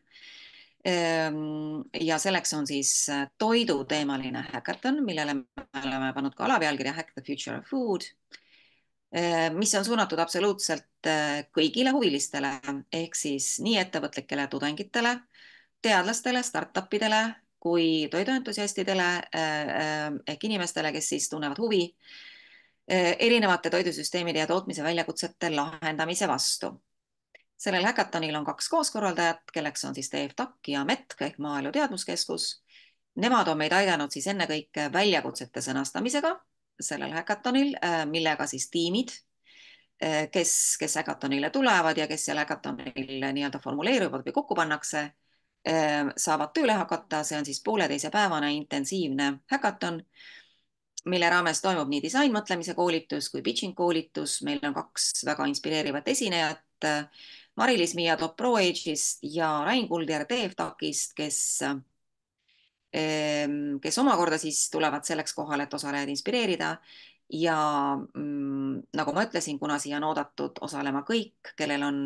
Ja selleks on siis toiduteemaline hackathon, millele me oleme pannud ka alapealkirja Hack the Future of Food, mis on suunatud absoluutselt kõigile huvilistele, ehk siis nii ettevõtlikele tudengitele, teadlastele, startupidele kui toiduentusiastidele ehk inimestele, kes siis tunnevad huvi erinevate toidusüsteemide ja tootmise väljakutsete lahendamise vastu. Sellel hackathonil on 2 kooskorraldajat, kelleks on siis TFTAC ja METK ehk Maaelu Teadmuskeskus. Nemad on meid aidanud siis ennekõike väljakutsete sõnastamisega sellel hackathonil, millega siis tiimid, kes hackathonile tulevad ja kes seal hackathonil nii-öelda formuleeruvad või kokku pannakse, saavad tööle hakata. See on siis 1,5-päevane intensiivne hackathon, mille raames toimub nii disainmõtlemise koolitus kui pitching koolitus. Meil on 2 väga inspireerivat esinejat, Mari-Liis Miia Top Pro Age'ist ja Rain Kuldjärv TFTAC-ist, kes omakorda siis tulevad selleks kohale, et osalejaid inspireerida. Ja nagu ma ütlesin, kuna siia on oodatud osalema kõik, kellel on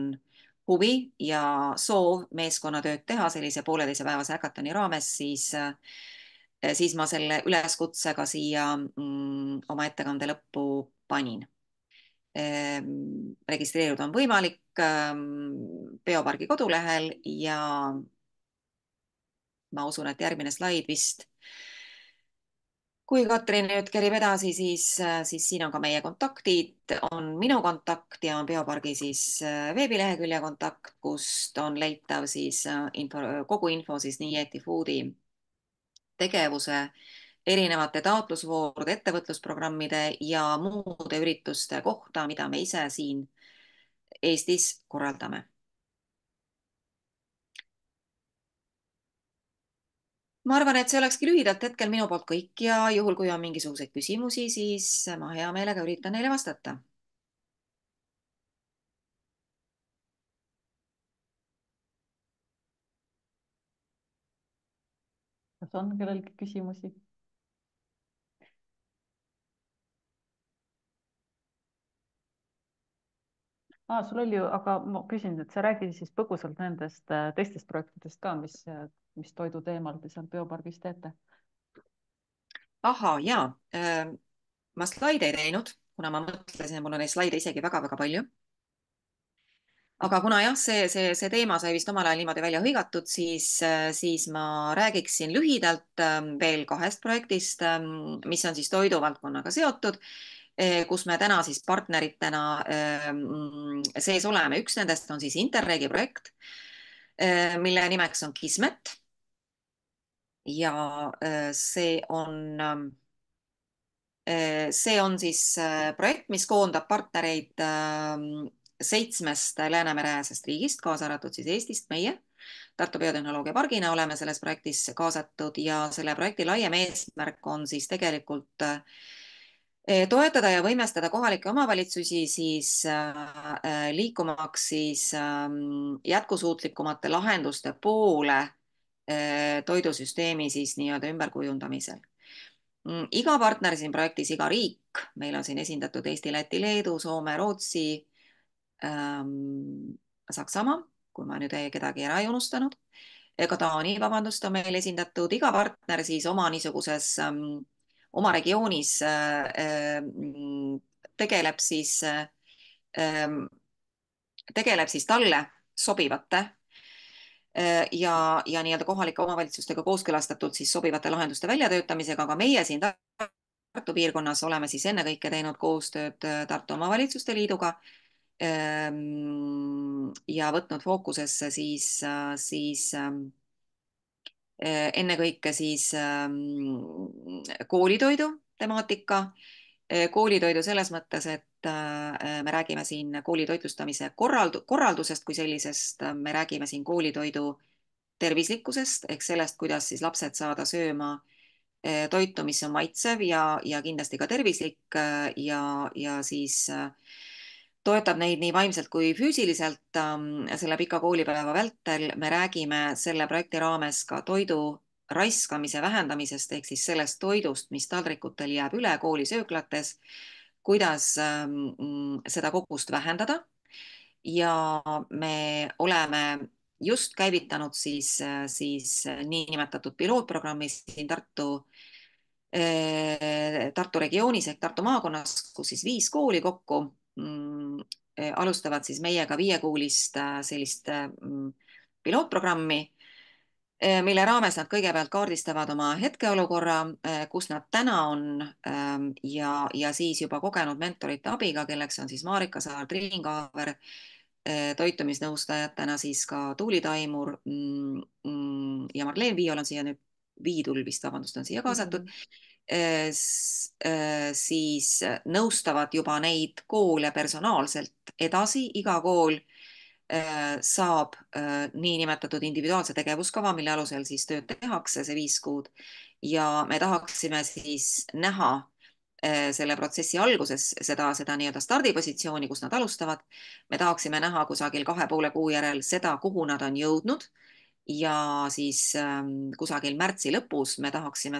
huvi ja soov meeskonnatööd teha sellise 1,5-päevase hackathoni raames, siis ma selle üleskutsega siia oma ettekande lõppu panin. Registreeruda on võimalik Biopargi kodulehel ja ma usun, et järgmine slaid vist. Kui Katrin nüüd kerib edasi, siis siin on ka meie kontaktid, on minu kontakt ja on Biopargi siis veebilehekülje kontakt, kust on leitav siis kogu info siis nii IETI Foodi tegevuse, erinevate taotlusvoorude, ettevõtlusprogrammide ja muude ürituste kohta, mida me ise siin Eestis korraldame. Ma arvan, et see olekski lühidalt hetkel minu poolt kõik ja juhul, kui on mingisuguseid küsimusi, siis ma hea meelega üritan neile vastata. Kas on kellelgi küsimusi? sul oli ju, aga ma küsin, et sa räägid siis põgusalt nendest teistest projektidest ka, mis toidu teemal te seal biopargis teete. ahhaa, jaa. Ma slaide ei teinud, kuna ma mõtlesin, et mul on neid slaide isegi väga-väga palju. Aga kuna jah, see teema sai vist omal ajal niimoodi välja hõigatud, siis ma räägiksin lühidalt veel kahest projektist, mis on siis toiduvaldkonnaga seotud, kus me täna siis partneritena sees oleme. Üks nendest on siis Interregi projekt, mille nimeks on Kismet ja see on siis projekt, mis koondab partnereid 7 Läänemere-äärsest riigist, kaasa arvatud siis Eestist, meie Tartu Biotehnoloogia Pargina oleme selles projektis kaasatud ja selle projekti laiem eesmärk on siis tegelikult toetada ja võimestada kohalikke omavalitsusi siis liikumaks siis jätkusuutlikumate lahenduste poole toidusüsteemi siis nii-öelda ümberkujundamisel. Iga partner siin projektis, iga riik, meil on siin esindatud Eesti, Läti, Leedu, Soome, Rootsi, Saksamaa, kui ma nüüd kedagi ära ei unustanud, ka Taani, vabandust, on meil esindatud, iga partner siis oma niisuguses, oma regioonis tegeleb siis, tegeleb siis talle sobivate ja nii-öelda kohalike omavalitsustega kooskõlastatult siis sobivate lahenduste väljatöötamisega, aga meie siin Tartu piirkonnas oleme siis ennekõike teinud koostööd Tartu Omavalitsuste Liiduga ja võtnud fookusesse siis ennekõike siis koolitoidu temaatika. Koolitoidu selles mõttes, et me räägime siin koolitoitlustamise korraldusest kui sellisest, me räägime siin koolitoidu tervislikkusest ehk sellest, kuidas siis lapsed saada sööma toitu, mis on maitsev ja kindlasti ka tervislik ja siis toetab neid nii vaimselt kui füüsiliselt selle pika koolipäeva vältel. Me räägime selle projekti raames ka toidu raiskamise vähendamisest ehk siis sellest toidust, mis taldrikutel jääb üle koolisööklates, kuidas seda kogust vähendada. Ja me oleme just käivitanud siis niinimetatud pilootprogrammi siin Tartu regioonis ehk Tartu maakonnas, kus siis 5 kooli kokku alustavad siis meiega 5-kuulist sellist pilootprogrammi, mille raames nad kõigepealt kaardistavad oma hetkeolukorra, kus nad täna on ja siis juba kogenud mentorite abiga, kelleks on siis Marika Saar, Triin Kaaver, toitumisnõustajatena siis ka Tuuli Taimur ja Marleen Viiol on siia nüüd, Viidul vist, vabandust, on siia kaasatud, siis nõustavad juba neid koole personaalselt edasi, iga kool saab niinimetatud individuaalse tegevuskava, mille alusel siis tööd tehakse see 5 kuud ja me tahaksime siis näha selle protsessi alguses seda nii-öelda stardipositsiooni, kus nad alustavad. Me tahaksime näha kusagil 2,5 kuu järel seda, kuhu nad on jõudnud ja siis kusagil märtsi lõpus me tahaksime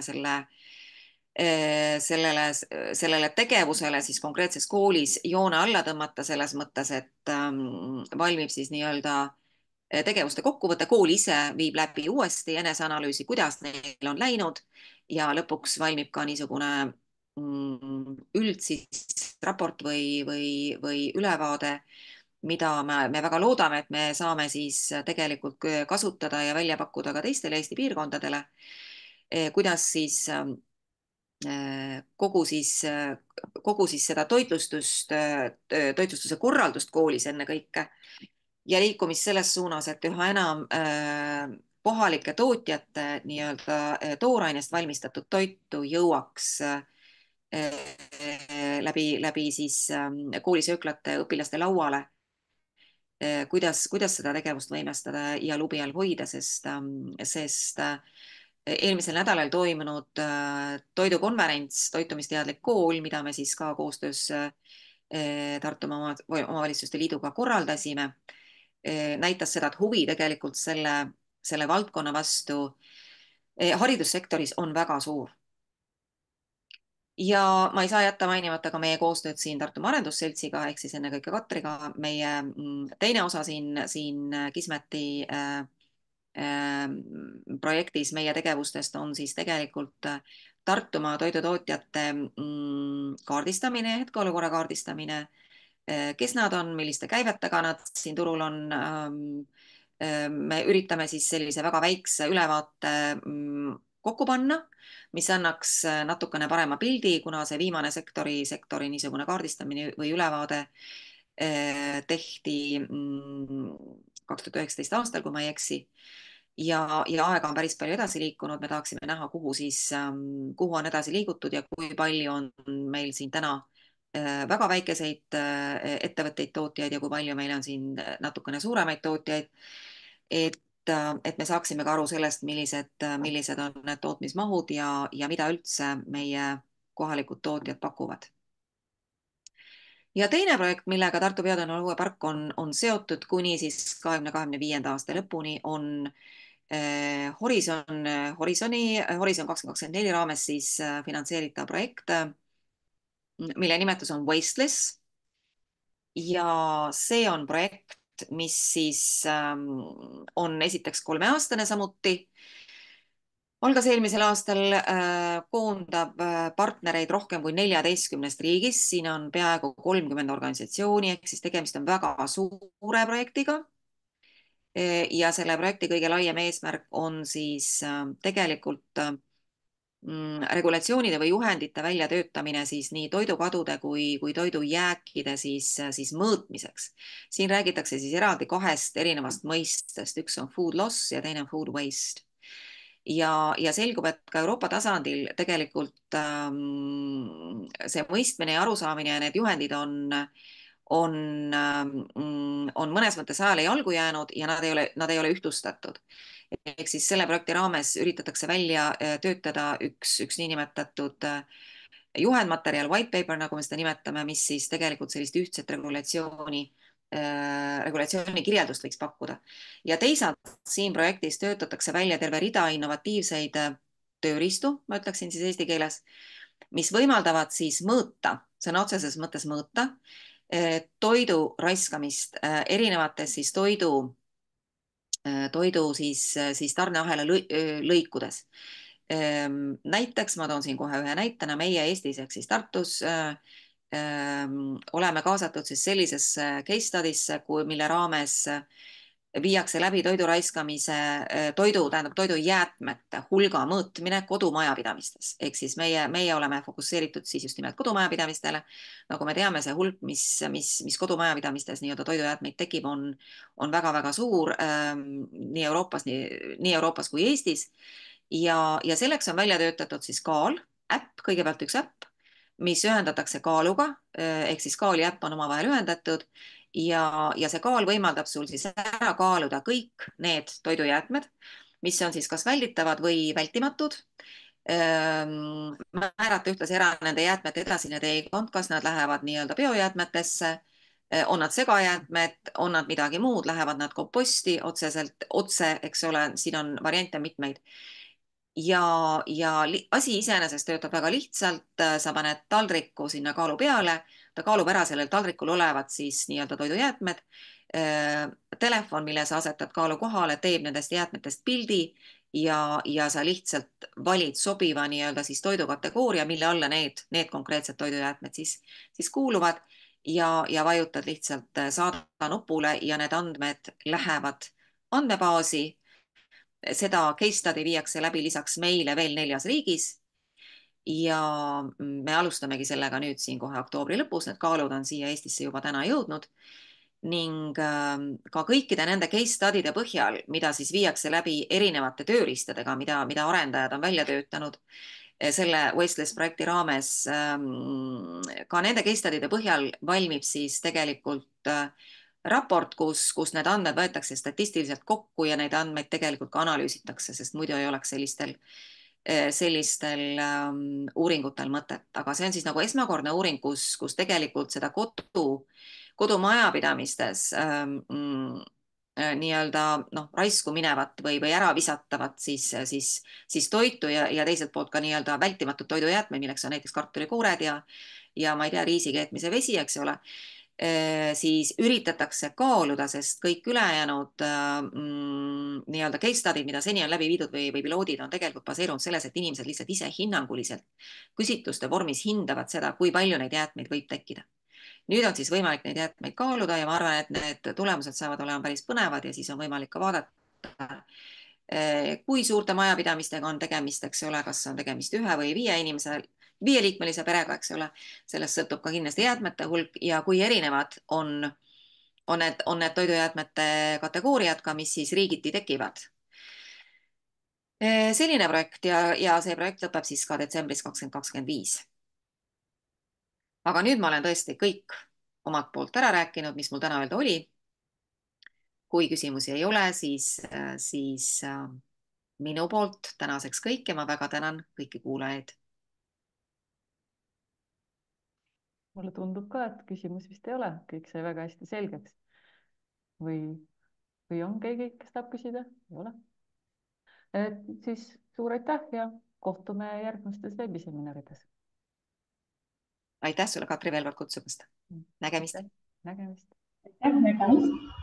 sellele tegevusele siis konkreetses koolis joone alla tõmmata selles mõttes, et valmib siis nii-öelda tegevuste kokkuvõte, kool ise viib läbi uuesti eneseanalüüsi, kuidas neil on läinud ja lõpuks valmib ka niisugune üldsis raport või ülevaade, mida me väga loodame, et me saame siis tegelikult kasutada ja välja pakkuda ka teistele Eesti piirkondadele, kuidas siis kogu siis seda toitlustuse korraldust koolis ennekõike ja liikumist selles suunas, et üha enam kohalike tootjate nii-öelda toorainest valmistatud toitu jõuaks läbi siis koolisööklate õpilaste lauale. Kuidas seda tegevust võimestada ja lubi all hoida, sest eelmisel nädalal toimunud toidukonverents Toitumisteadlik kool, mida me siis ka koostöös Tartu Omavalitsuste Liiduga korraldasime, näitas seda, et huvi tegelikult selle valdkonna vastu haridussektoris on väga suur. ja ma ei saa jätta mainimata ka meie koostööd siin Tartumaa Arendusseltsiga ehk siis ennekõike Katriga. meie teine osa siin Kismeti projektis meie tegevustest on siis tegelikult Tartumaa toidutootjate kaardistamine, hetkeolukorra kaardistamine, kes nad on, milliste käivetega nad siin turul on. Me üritame siis sellise väga väikse ülevaate kokku panna, mis annaks natukene parema pildi, kuna see viimane sektori niisugune kaardistamine või ülevaade tehti 2019 aastal, kui ma ei eksi. Ja aega on päris palju edasi liikunud, me tahaksime näha, kuhu on edasi liigutud ja kui palju on meil siin täna väga väikeseid ettevõtteid, tootjaid ja kui palju meil on siin natukene suuremaid tootjaid, et me saaksime ka aru sellest, millised on need tootmismahud ja mida üldse meie kohalikud tootjad pakuvad. Ja teine projekt, millega Tartu Biotehnoloogiapark on seotud kuni siis 2025. aasta lõpuni, on Horizon 2024 raames siis finantseeritav projekt, mille nimetus on Wasteless. Ja see on projekt, mis siis on esiteks 3-aastane samuti. Algas eelmisel aastal, koondab partnereid rohkem kui 14 riigis. Siin on peaaegu 30 organisatsiooni, ehk siis tegemist on väga suure projektiga. Ja selle projekti kõige laiem eesmärk on siis tegelikult regulatsioonide või juhendite väljatöötamine siis nii toidukadude kui toidujääkide siis mõõtmiseks. Siin räägitakse siis eraldi 2 erinevast mõistest, üks on food loss ja teine on food waste. Ja selgub, et ka Euroopa tasandil tegelikult see mõistmine ja arusaamine ja need juhendid on mõnes mõttes ajale jalgu jäänud ja nad ei ole ühtlustatud. Ehk siis selle projekti raames üritatakse välja töötada üks niinimetatud juhendmaterjal, white paper, nagu me seda nimetame, mis siis tegelikult sellist ühtset regulatsiooni kirjeldust võiks pakkuda. Ja teisalt siin projektis töötatakse välja terve rida innovatiivseid tööriistu, ma ütleksin siis eesti keeles, mis võimaldavad siis mõõta, sõna otseses mõttes mõõta, toidu raiskamist erinevates siis toidu siis tarneahela lõikudes. Näiteks ma toon siin kohe ühe näitena, meie Eestis ehk siis Tartus oleme kaasatud siis sellisesse case study'sse, mille raames viiakse läbi toidujäätmete hulga mõõtmine kodumajapidamistes. Ehk siis meie oleme fokusseeritud siis just nimelt kodumajapidamistele. Nagu me teame, see hulk, mis kodumajapidamistes nii-öelda toidujäätmeid tekib, on väga-väga suur nii Euroopas kui Eestis. Ja selleks on välja töötatud siis Kaal äpp, kõigepealt üks äpp, mis ühendatakse Kaaluga, ehk siis Kaal ja äpp on omavahel ühendatud. Ja see Kaal võimaldab sul siis ära kaaluda kõik need toidujäätmed, mis on siis kas välditavad või vältimatud. Määrata ühtlasi ära nende jäätmete edasine teekond, kas nad lähevad nii-öelda biojäätmetesse, on nad segajäätmed, on nad midagi muud, lähevad nad komposti otse, eks ole, siin on variante mitmeid. Ja asi iseenesest töötab väga lihtsalt, sa paned taldriku sinna kaalu peale, ta kaalub ära sellel taldrikul olevad siis nii-öelda toidujäätmed, telefon, mille sa asetad kaalu kohale, teeb nendest jäätmetest pildi ja sa lihtsalt valid sobiva nii-öelda siis toidukategooria, mille alla need konkreetsed toidujäätmed siis kuuluvad ja vajutad lihtsalt saada nupule ja need andmed lähevad andmebaasi. Seda case study viiakse läbi lisaks meile veel 4 riigis ja me alustamegi sellega nüüd siin kohe oktoobri lõpus. Need kaalud on siia Eestisse juba täna jõudnud ning ka kõikide nende case study'de põhjal, mida siis viiakse läbi erinevate tööriistadega, mida arendajad on välja töötanud selle Wasteless projekti raames, ka nende case study'de põhjal valmib siis tegelikult raport, kus need andmed võetakse statistiliselt kokku ja neid andmeid tegelikult ka analüüsitakse, sest muidu ei oleks sellistel uuringutel mõtet. Aga see on siis nagu esmakordne uuring, kus tegelikult seda kodumajapidamistes nii-öelda noh, raisku minevat või ära visatavat siis toitu ja teiselt poolt ka nii-öelda vältimatud toidujäätmeid, milleks on näiteks kartulikoored ja ma ei tea, riisi keetmise vesi, eks ole, siis üritatakse kaaluda, sest kõik ülejäänud nii-öelda case study'd, mida seni on läbi viidud või piloodid on tegelikult baseerunud selles, et inimesed lihtsalt ise hinnanguliselt küsitluste vormis hindavad seda, kui palju neid jäätmeid võib tekkida. Nüüd on siis võimalik neid jäätmeid kaaluda ja ma arvan, et need tulemused saavad olema päris põnevad ja siis on võimalik ka vaadata, kui suurte majapidamistega on tegemist, eks ole, kas on tegemist 1 või 5-liikmelise perega, eks ole, sellest sõltub ka kindlasti jäätmete hulk ja kui erinevad on need toidujäätmete kategooriad ka, mis siis riigiti tekivad. Selline projekt ja see projekt lõpeb siis ka detsembris 2025. Aga nüüd ma olen tõesti kõik omalt poolt ära rääkinud, mis mul täna öelda oli. Kui küsimusi ei ole, siis minu poolt tänaseks kõik ja ma väga tänan kõiki kuulajaid. Mulle tundub ka, et küsimusi vist ei ole, kõik sai väga hästi selgeks. Või on keegi, kes tahab küsida? Ei ole. Et siis suur aitäh ja kohtume järgmistes veebiseminarides. Aitäh sulle, Katri, veel kord kutsumast. Nägemist. Nägemist. Nägemist.